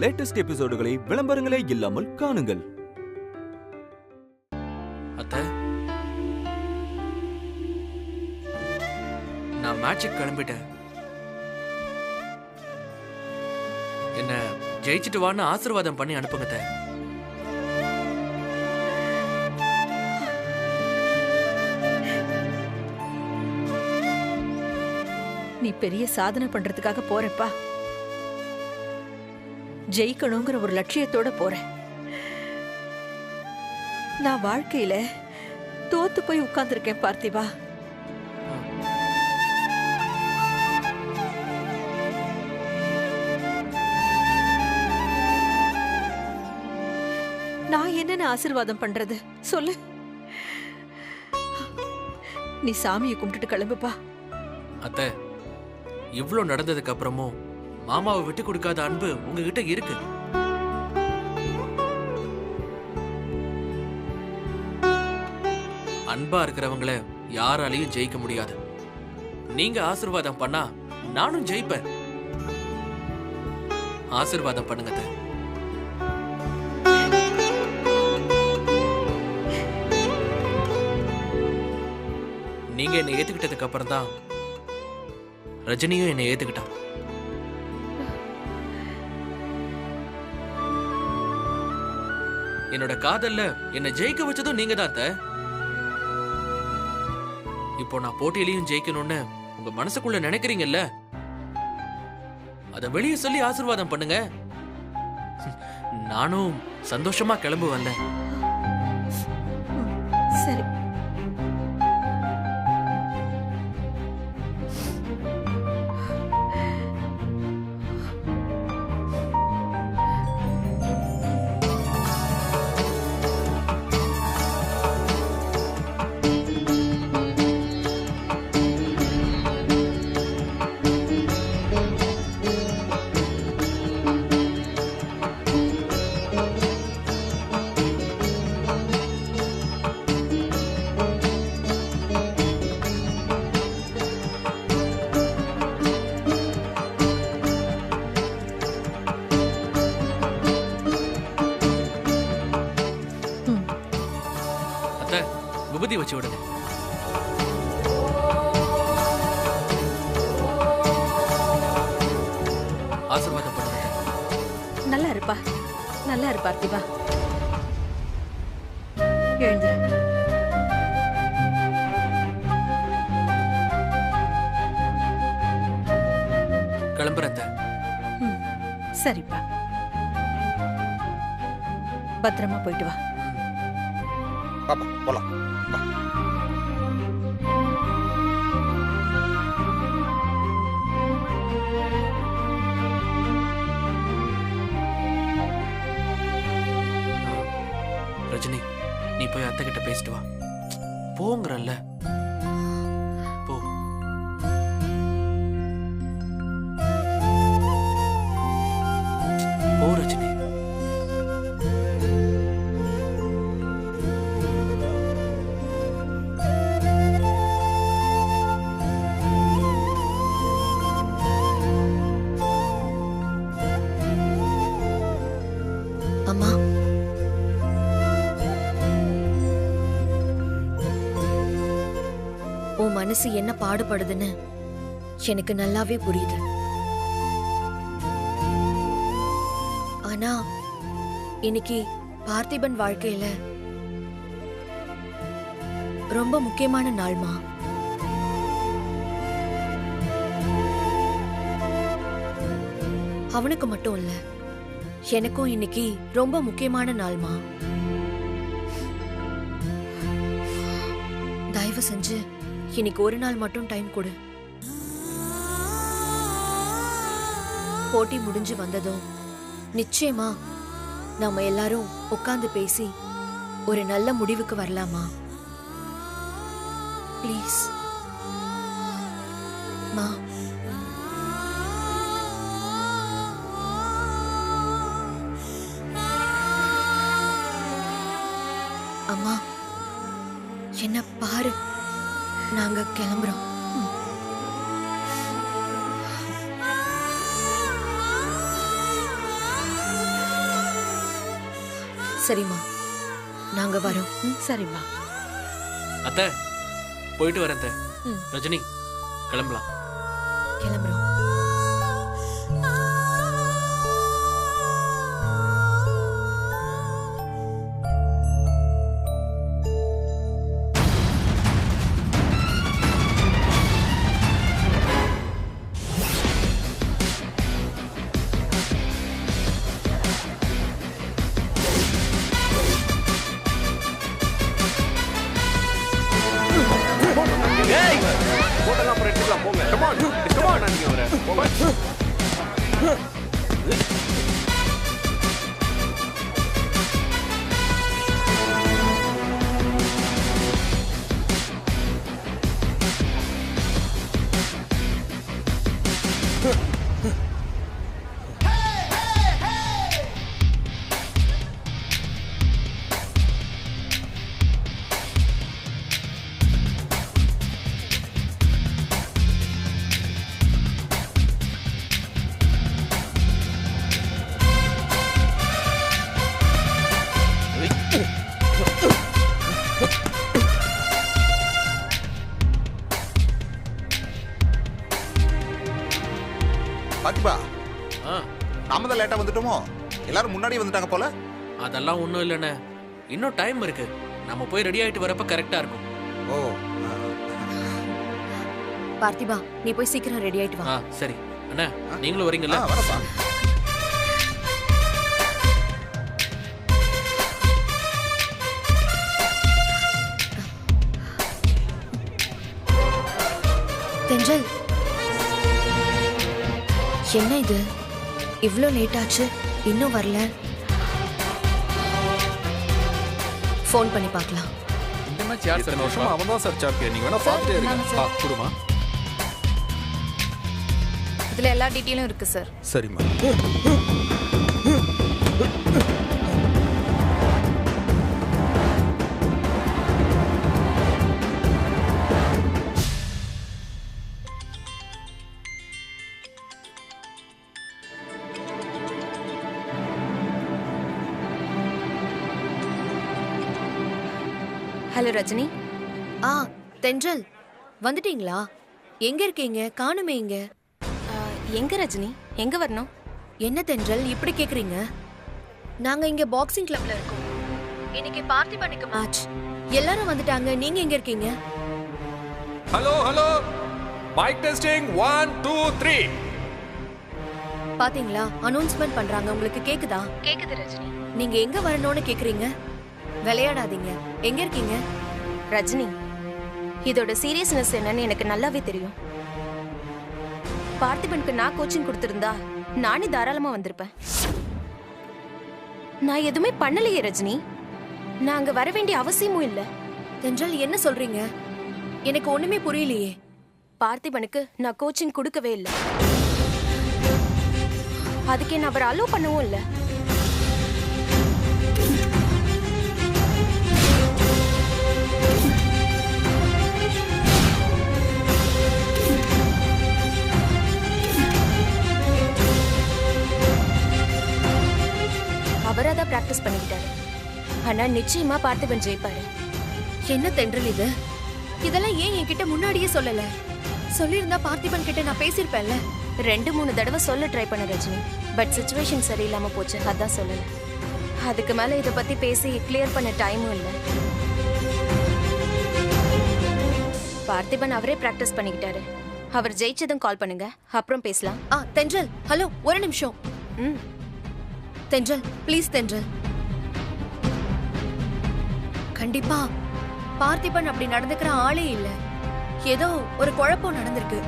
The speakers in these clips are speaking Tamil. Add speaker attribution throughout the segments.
Speaker 1: லேட்டஸ்ட் எபிசோடுகளை விளம்பரங்களே இல்லாமல் காணுங்கள்.
Speaker 2: அத்தை, நான் மேட்சுக்கு கிளம்பிட்டேன். என்ன ஜெயிச்சுட்டு வான்னு ஆசீர்வாதம் பண்ணி அனுப்புங்க அத்தை.
Speaker 3: நீ பெரிய சாதனை பண்றதுக்காக போறப்பா. ஜெயிக்கணுங்கிற ஒரு லட்சியத்தோட போற. நான் வாழ்க்கையில தோத்து போய் உட்கார்ந்துருக்கேன் பார்த்திபா. நான் என்னன்னு ஆசீர்வாதம் பண்றது சொல்லு. நீ சாமியை கும்பிட்டுட்டு கிளம்புப்பா.
Speaker 2: அத்தை, இவ்ளோ நடந்ததுக்கு அப்புறமும் மாமாவை விட்டு கொடுக்காத அன்பு உங்ககிட்ட இருக்கு. அன்பா இருக்கிறவங்கள யாராலையும் ஜெயிக்க முடியாது. நீங்க ஆசீர்வாதம் பண்ணா நானும் ஜெயிப்பேன். ஆசீர்வாதம் பண்ணுங்க அத்தை. நீங்க என்னை ஏத்துக்கிட்டதுக்கு அப்புறம் தான் ரஜினியும் என்னை ஏத்துக்கிட்டான். என்னோட காதல்ல என்னை ஜெயிக்க வச்சதும் நீங்க தான் அத்தை. இப்போ நான் போட்டியிலையும் ஜெயிக்கணும்னு உங்க மனசுக்குள்ள நினைக்கிறீங்கல்ல, அத வெளியே சொல்லி ஆசீர்வாதம் பண்ணுங்க. நானும் சந்தோஷமா கிளம்புவேன்ல.
Speaker 3: சரி.
Speaker 2: விபூதி வச்சு விடுங்க. ஆசீர்வாதம் பண்ணுங்க.
Speaker 3: நல்லா இருப்பா, நல்லா இரு பார்த்திபா. எழுந்து.
Speaker 2: கிளம்புறேன் அத்தை.
Speaker 3: சரிப்பா, பத்திரமா போயிட்டு வா.
Speaker 4: பாப்பா போலாம்.
Speaker 2: ரஜினி, நீ போய் அத்தை கிட்ட பேசிட்டு வா. போங்கறல்ல, போ. போ ரஜினி.
Speaker 5: அம்மா, உன் மனசு என்ன பாடுபடுதுன்னு எனக்கு நல்லாவே புரியுது. ஆனா இன்னைக்கு பார்த்திபன் வாழ்க்கையில ரொம்ப முக்கியமான நாள்மா. அவனுக்கு மட்டும் இல்ல, எனக்கும் இன்னைக்கு ரொம்ப முக்கியமான நாள்மா. தயவு செஞ்சு இன்னைக்கு ஒரு நாள் மட்டும் டைம் கொடு. போட்டி முடிஞ்சு வந்ததும் நிச்சயமா நாம எல்லாரும் உட்கார்ந்து பேசி ஒரு நல்ல முடிவுக்கு வரலாமா? ப்ளீஸ் மா. அம்மா, என்ன பாரு, நாங்க கிளம்புறோம். சரிம்மா, நாங்க வரோம்.
Speaker 3: சரிம்மா.
Speaker 2: அத்தை போயிட்டு வரேன் அத்தை.
Speaker 3: ம்.
Speaker 2: ரஜினி கிளம்பலாம்.
Speaker 5: கிளம்புறோம்.
Speaker 4: போட்டெல்லாம் அப்புறம் எடுத்துக்கலாம் போங்க. Come on நீங்க அவரை போங்க.
Speaker 6: பாத்திபா,
Speaker 2: ஆ,
Speaker 6: நாம தான் லேட்டா வந்துட்டோமோ? எல்லாரும் முன்னாடியே வந்துட்டாங்க போல.
Speaker 2: அதெல்லாம் ஒண்ணும் இல்லைண்ணே. இன்னும் டைம் இருக்கு. நம்ம போய் ரெடி ஆயிட்டு வரப்ப கரெக்டா இருக்கும்.
Speaker 6: ஓ,
Speaker 5: பார்த்திபா, நீ போய் சீக்கிரம் ரெடி ஆயிட்டு வா.
Speaker 2: ஆ சரி அண்ணா, நீங்களும் வரீங்களா?
Speaker 6: வரப்பா.
Speaker 5: தென்றல், என்ன இது இவ்ளோ லேட் ஆச்சு, இன்னும் வரல? ஃபோன் பண்ணி பார்க்கலாம்.
Speaker 7: இந்த மேட்ச் யார் சார்? வருஷமா அவன் தான் சார் சாம்பியன். நீங்க வேணா பார்த்துட்டே இருங்க. குடுமா.
Speaker 8: இதுல எல்லா டீட்டெயிலும் இருக்கு சார்.
Speaker 7: சரிம்மா.
Speaker 8: ஹலோ ரஜினி.
Speaker 5: ஆ தென்றல், வந்துட்டீங்களா? எங்க இருக்கீங்க? காணுமே இங்க.
Speaker 8: எங்க ரஜினி? எங்க வரணும்?
Speaker 5: என்ன தென்றல் இப்படி கேக்குறீங்க? நாங்க இங்க பாக்ஸிங் கிளப்ல இருக்கோம். இன்னைக்கு பார்த்திபனுக்கு மேட்ச். எல்லாரும் வந்துட்டாங்க. நீங்க எங்க இருக்கீங்க?
Speaker 7: Hello hello. Mic testing 1 2 3.
Speaker 5: பாத்தீங்களா? அனௌன்ஸ்மென்ட் பண்றாங்க. உங்களுக்கு கேக்குதா?
Speaker 8: கேக்குது ரஜினி.
Speaker 5: நீங்க எங்க வரணும்னு கேக்குறீங்க? விளையாடாதீங்க. எங்க இருக்கீங்க?
Speaker 8: ரஜினி, இதோட சீரியஸ்னஸ் என்னன்னு எனக்கு நல்லாவே தெரியும். பார்த்திபனுக்கு நான் கோச்சிங் கொடுத்திருந்தா நானே தாராளமா வந்திருப்பேன். நான் எதுவுமே பண்ணலையே ரஜினி. நான் அங்க வர வேண்டிய அவசியமும் இல்ல.
Speaker 5: தென்றல், என்ன சொல்றீங்க? எனக்கு ஒண்ணுமே புரியலையே.
Speaker 8: பார்த்திபனுக்கு நான் கோச்சிங் கொடுக்கவே இல்லை. அதுக்கே நான் அவரை அலோவ் பண்ணவும் இல்லை. அவராதான் பிராக்டிஸ் பண்ணிக்கிட்டாரு. ஆனா நிச்சயமா பார்த்திபன் ஜெயிப்பாரு.
Speaker 5: என்ன தென்றல் இது? இதெல்லாம் ஏன் என்கிட்ட முன்னாடியே சொல்லல? சொல்லியிருந்தா பார்த்திபன் கிட்ட நான் பேசியிருப்பேன்ல.
Speaker 8: 2-3 தடவை சொல்ல ட்ரை பண்ண ரஜினி. பட் சிச்சுவேஷன் சரியில்லாம போச்சு, அதான் சொல்லல. அதுக்கு மேல இதை பத்தி பேசி கிளியர் பண்ண டைமும் இல்லை. பார்த்திபன் அவரே பிராக்டிஸ் பண்ணிக்கிட்டாரு. அவர் ஜெயிச்சதும் கால் பண்ணுங்க, அப்புறம் பேசலாம்.
Speaker 5: தென்றல், ஹலோ, ஒரு நிமிஷம். தென்றல், ப்ளீஸ் தென்றல். கண்டிப்பா பார்த்திபன் அப்படி நடந்துக்கிற ஆளே இல்ல. ஏதோ ஒரு குழப்பம் நடந்திருக்கு.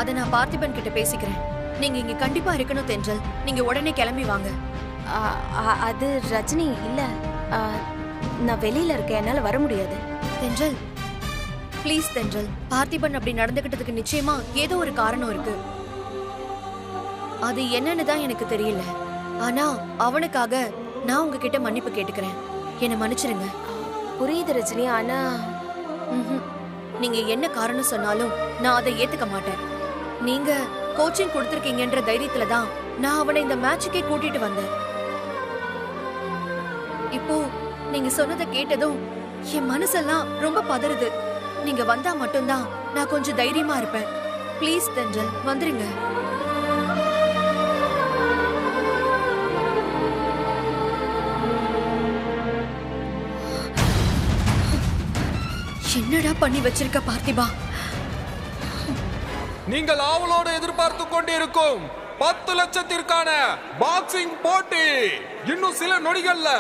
Speaker 5: அத நான் பார்த்திபன் கிட்ட பேசிக்கிறேன். நீங்க இங்க கண்டிப்பா இருக்கணும் தென்றல். நீங்க உடனே கிளம்பி வாங்க.
Speaker 8: அது ரஜினி இல்ல, நான் வெளியில இருக்கேன், என்னால வர முடியாது.
Speaker 5: தென்றல், ப்ளீஸ் தென்றல். பார்த்திபன் அப்படி நடந்துகிட்டதுக்கு நிச்சயமா ஏதோ ஒரு காரணம் இருக்கு. அது என்னன்னு தான் எனக்கு தெரியல. ஆனா அவனுக்காக நான் உங்ககிட்ட மன்னிப்பு கேட்டுக்கிறேன். என்னை மன்னிச்சிருங்க.
Speaker 8: புரியுது ரஜினி, ஆனா
Speaker 5: நீங்க என்ன காரணம் சொன்னாலும் நான் அதை ஏத்துக்க மாட்டேன். நீங்க கோச்சிங் கொடுத்திருக்கீங்கன்ற தைரியத்துல தான் நான் அவனை இந்த மேட்சுக்கே கூட்டிட்டு வந்தேன். இப்போ நீங்க சொன்னதை கேட்டதும் என் மனசெல்லாம் ரொம்ப பதறுது. நீங்க வந்தா மட்டும்தான் நான் கொஞ்சம் தைரியமா இருப்பேன். ப்ளீஸ் தென்றல், வந்துருங்க. என்னடா பண்ணி வச்சிருக்க பார்த்திபா?
Speaker 7: நீங்கள் ஆவலோடு எதிர்பார்த்து கொண்டிருக்கும் 10 லட்சத்திற்கான பாக்ஸிங் போட்டி இன்னும் சில நொடிகள்ல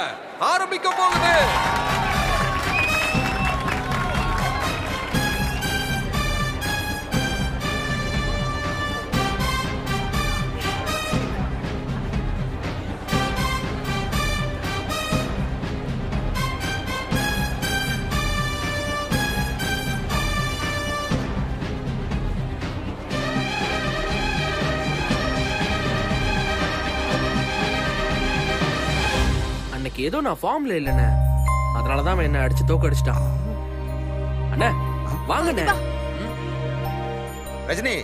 Speaker 7: ஆரம்பிக்க போகுது.
Speaker 2: ஏதோ நான் ஃபார்ம்ல இல்லனே, அதனாலதான் அவன் என்ன அடிச்சு தோக்கடிச்சிட்டான். அண்ணே வாங்கண்ணே.
Speaker 6: ரஜினி,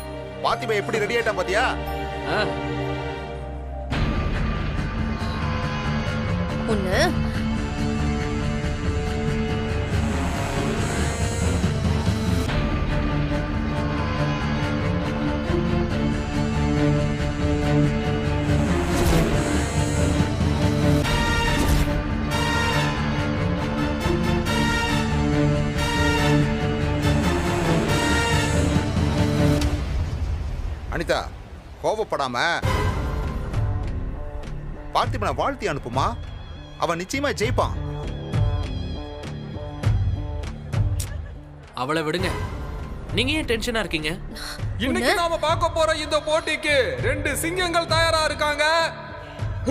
Speaker 6: பார்த்திபா எப்படி ரெடி ஆயிட்டான் பாத்தியா?
Speaker 5: ஒண்ணு
Speaker 6: அனிதா, கோபப்படாம பார்த்திபனை வாழ்த்தி அனுப்புமா. அவன் நிச்சயமா ஜெயிப்பான்.
Speaker 2: அவளை விடுங்க, நீங்க ஏன் டென்ஷனா இருக்கீங்க?
Speaker 7: இன்னைக்கு நாம பார்க்க போற இந்த போட்டிக்கு 2 சிங்கங்கள் தயாரா இருக்காங்க.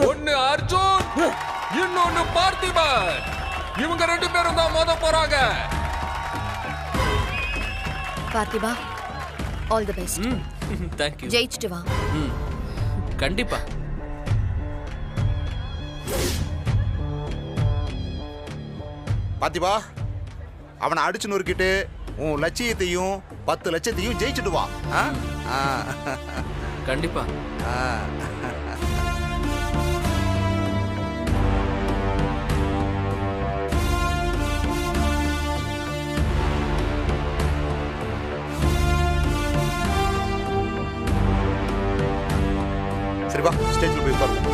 Speaker 7: ஒன்னு அர்ஜுன், இன்னொன்னு பார்த்திபன். இவங்க 2 பேரும் தான் மோத போறாங்க.
Speaker 5: பார்த்திபா, all the best.
Speaker 2: Thank you.
Speaker 5: ஜெயிச்சிட்டு வா.
Speaker 2: கண்டிப்பா.
Speaker 6: பார்த்திபா, அவனை அடிச்சு நொறுக்கிட்டு உன் லட்சியத்தையும் 10 லட்சத்தையும் ஜெயிச்சுட்டு வா.
Speaker 2: கண்டிப்பா.
Speaker 6: சரி வா, ஸ்டேஜ்ல போய் உட்காருவோம்.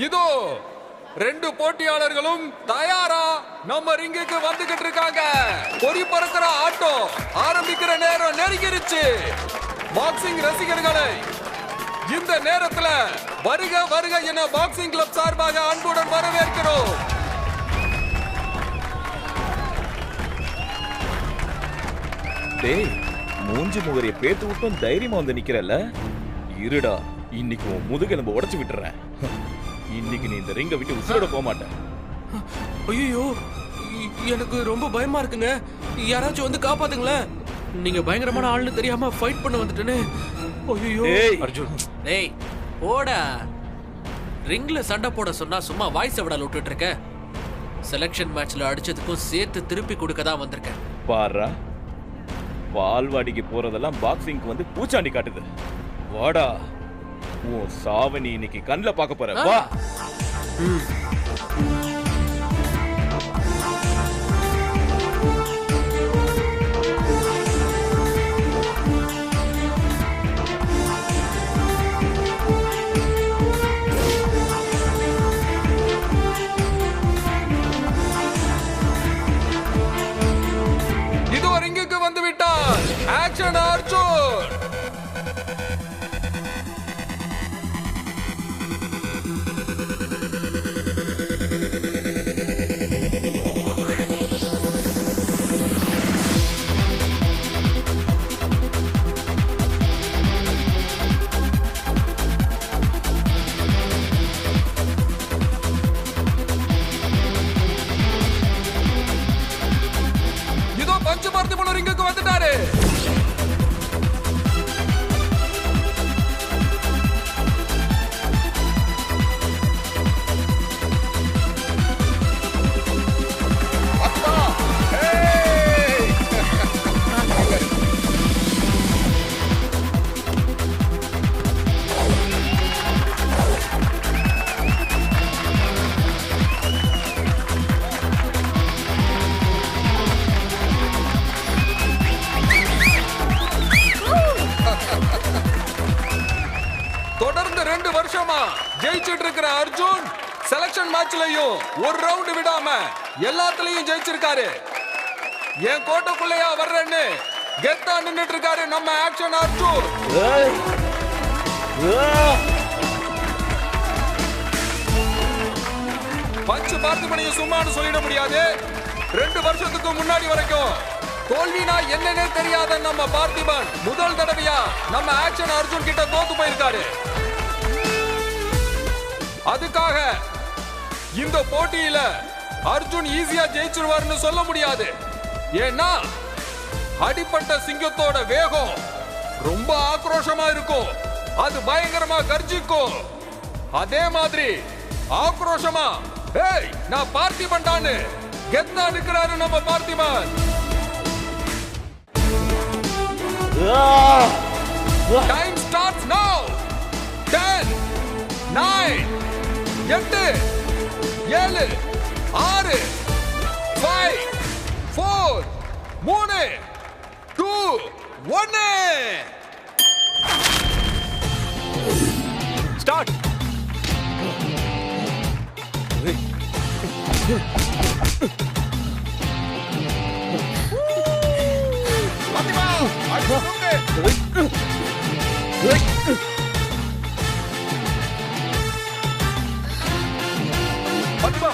Speaker 7: இதோ 2 போட்டியாளர்களும் தயாரா நம்ம ரிங்குக்கு வந்துகிட்டு இருக்காங்க. பொறி பறக்கிற ஆட்டம் ஆரம்பிக்கிற நேரம் நெருங்கிருச்சு. பாக்ஸிங் ரசிகர்களை இந்த நேரத்துல வருக வருக என பாக்ஸிங் கிளப் சார்பாக அன்புடன் வரவேற்கிறோம்.
Speaker 1: டேய், மூஞ்சி முகரிய பேத்து விட்டும் தைரியமா வந்து நிக்கிறல்ல? இருடா, இன்னைக்கு உன் முதுகெலும்பு உடைச்சு விட்டுறேன். இன்னைக்கு நீ இந்த ரிங்க விட்டு உசுரோட போக மாட்டேன்.
Speaker 2: ஐயோ, எனக்கு ரொம்ப பயமா இருக்குங்க. யாராச்சும் வந்து காப்பாத்துங்களேன். நீங்க பயங்கரமான ஆள்னு தெரியாம ஃபைட் பண்ண வந்துட்டேனே. ஐயோ
Speaker 1: அர்ஜுன்,
Speaker 2: டேய் போடா. ரிங்ல சண்டை போட சொன்னா சும்மா வாய்ஸ் விட விட்டுட்டு இருக்க. செலக்ஷன் மேட்ச்ல அடிச்சதுக்கும் சேர்த்து திருப்பி கொடுக்க தான் வந்திருக்கேன்.
Speaker 1: பாரா, பால்வாடிக்கு போறதெல்லாம் பாக்ஸிங்க்கு வந்து பூச்சாண்டி காட்டுது. வாடா, உன் சாவணி இன்னைக்கு கண்ணில் பார்க்க போற. வா.
Speaker 7: இதோ ரிங்குக்கு வந்து விட்டார் ஆக்ஷன் அர்ஜுன். வருஷமா ஜெயிச்சிட்டு இருக்கிற அர்ஜுன் செலக்ஷன் மேட்ச்லயும் ஒரு ரவுண்ட் விடாம எல்லாத்துலயும் ஜெயிச்சிருக்காரு. என் கோட்டைக்குள்ளையா வர்றேன்னு கெத்தா நின்னுட்டு இருக்காரு நம்ம ஆக்ஷன் அர்ஜுன். பஞ்சு பார்த்திபனையும் சும்மான்னு சொல்லிட முடியாது. 2 வருஷத்துக்கு முன்னாடி வரைக்கும் தோல்வினா என்னன்னே தெரியாத நம்ம பார்த்திபன் முதல் தடவையா நம்ம ஆக்ஷன் அர்ஜுன் கிட்ட தோத்து போயிருக்காரு. அதுக்காக இந்த போட்டியில அர்ஜுன் ஈஸியா ஜெயிச்சிருவாருன்னு சொல்ல முடியாது. ஏன்னா அடிப்பட்ட சிங்கத்தோட வேகம் ரொம்ப ஆக்ரோஷமா இருக்கும். அது பயங்கரமா கர்ஜிக்கும். அதே மாதிரி ஆக்ரோஷமா ஏய் நான் பார்த்திபன்டான்னு கெத்தா நிக்கிறாரு நம்ம Parthiban. Time starts now. 10 9 8 7 6 5 4 3 2 1
Speaker 4: start.
Speaker 6: Fathima அடி தூக்கு. பாத்திமா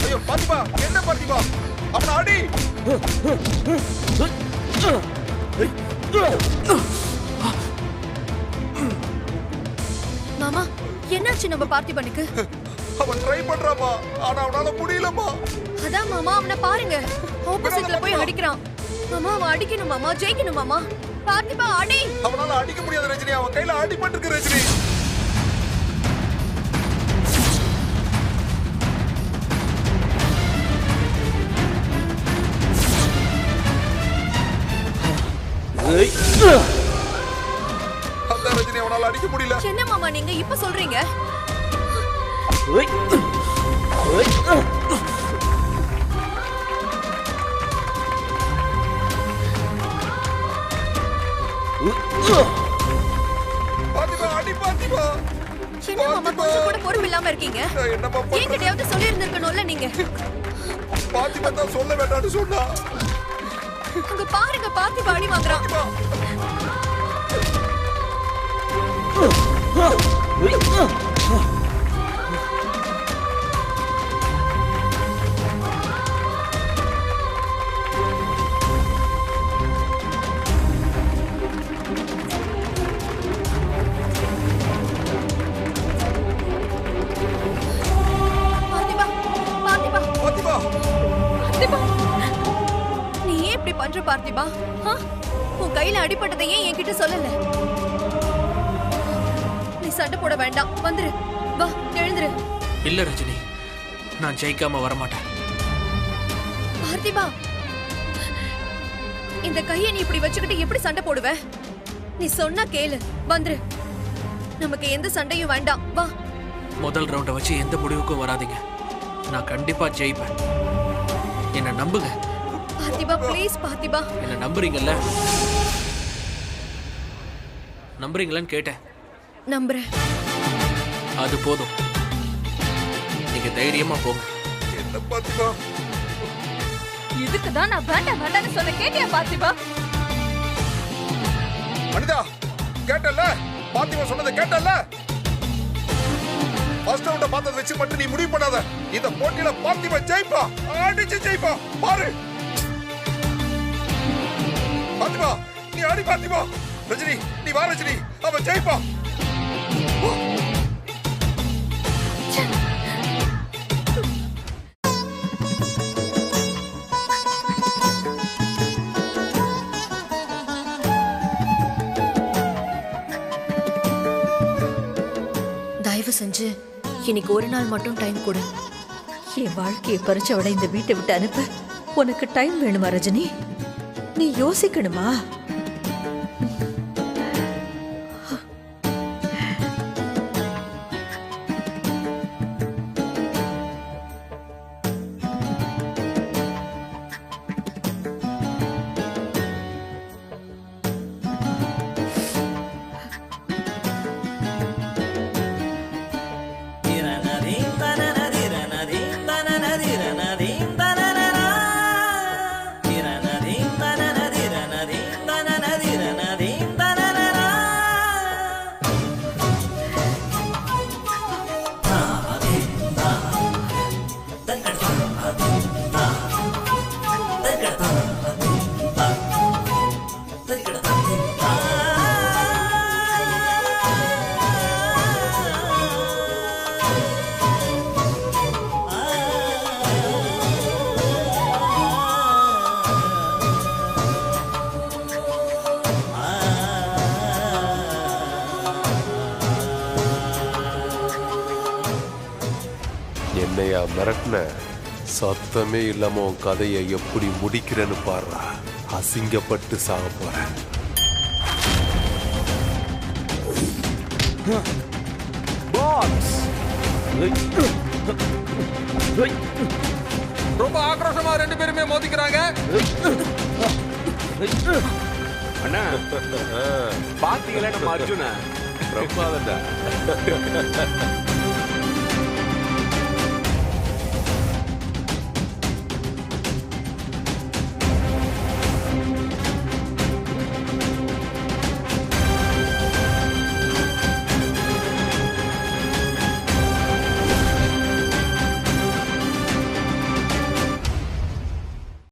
Speaker 6: ஐயோ பாத்திமா என்ன பாத்திமா அவன அடி.
Speaker 5: மாமா என்னாச்சு நம்ம பார்த்திபனுக்கு?
Speaker 6: அவன் ட்ரை பண்றாமா ஆனா அவனால முடியலமா.
Speaker 5: அதான் மாமா அவனை பாருங்க ஆப்போசிட்ல போய் அடிக்கிறான். மாமா அவன் அடிக்கணும் மாமா, ஜெயிக்கணும் மாமா. பார்த்திபா அடி.
Speaker 6: அவனால அடிக்க முடியாது ரஜினி. அவன் கையில அடிபட்டிருக்கு ரஜினி. அந்த ரஜினி அவனால அடிக்க முடியல.
Speaker 5: என்ன மாமா நீங்க இப்ப சொல்றீங்க?
Speaker 6: பாத்திமா அடி பாத்திமா.
Speaker 5: என்ன மாமா கொஞ்சம் கூட பொறுப்பு இல்லாம இருக்கீங்க?
Speaker 6: என்னமா
Speaker 5: என்கிட்டயாவது சொல்லி இருந்திருக்கணும்ல நீங்க.
Speaker 6: பாத்திமா தான் சொல்ல வேண்டாம்னு சொன்னா.
Speaker 5: அங்க பாருங்க பார்த்திபா அடி வாங்குறான். பார்த்திபா பார்த்திபா
Speaker 6: பாத்திமா
Speaker 5: பார்த்திபா நீ ஏன் இப்படி பண்ற பார்த்திபா? உன் கையில அடிபட்டதை ஏன் என்கிட்ட சொல்லல? நீ சண்டை போட வேண்டாம், வந்துரு. வா எழுந்துரு.
Speaker 2: இல்ல ரஜினி, நான் ஜெயிக்காம வரமாட்டேன்.
Speaker 5: பார்த்திபா இந்த கையை நீ இப்படி வச்சுக்கிட்டு எப்படி சண்டை போடுவ? நீ சொன்னா கேளு, வந்துரு. நமக்கு எந்த சண்டையும் வேண்டாம், வா.
Speaker 2: முதல் ரவுண்ட வச்சு எந்த முடிவுக்கும் வராதீங்க. நான் கண்டிப்பா ஜெயிப்பேன். என்ன நம்புங்க.
Speaker 5: பார்த்திபா ப்ளீஸ் பார்த்திபா.
Speaker 2: என்ன நம்புறீங்கல்ல? நம்புறீங்களான்னு கேட்டேன்.
Speaker 5: நம்புறேன்.
Speaker 2: அது போதும். நீங்க தைரியமா போங்க.
Speaker 6: என்ன பாத்திமா?
Speaker 3: இதுக்கு தான் நான் வேண்டாம் வேண்டாம்னு சொல்ல கேட்டியா பார்த்திபா?
Speaker 6: அனிதா கேட்டல்ல? பாத்திமா சொன்னதை கேட்டல்ல? ஃபர்ஸ்ட் ரவுண்ட பார்த்தத வச்சு மட்டும் நீ முடிவு பண்ணாத. இந்த போட்டியில பாத்திமா ஜெயிப்பா, அடிச்சு ஜெயிப்பா. பாரு பாத்திமா, நீ அடி பாத்திமா. ரஜினி நீ வா ரஜினி, அவன் ஜெயிப்பா.
Speaker 5: தயவு செஞ்சு இன்னைக்கு ஒரு நாள் மட்டும் டைம் கொடு.
Speaker 3: என் வாழ்க்கையை பறிச்சவட இந்த வீட்டை விட்டு அனுப்ப உனக்கு டைம் வேணுமா ரஜினி? நீ யோசிக்கணுமா?
Speaker 9: என்னையா மிரட்டின? சத்தமே இல்லாம உன் கதையை எப்படி முடிக்கிறேன்னு பாடுறா. அசிங்கப்பட்டு சாக போறேன்.
Speaker 4: பாக்ஸ்
Speaker 7: ரொம்ப ஆக்ரோஷமா ரெண்டு பேருமே மோதிக்கிறாங்க.
Speaker 4: அண்ணா பாத்தீங்களா நம்ம அர்ஜுன?
Speaker 9: பிரமாதம்டா.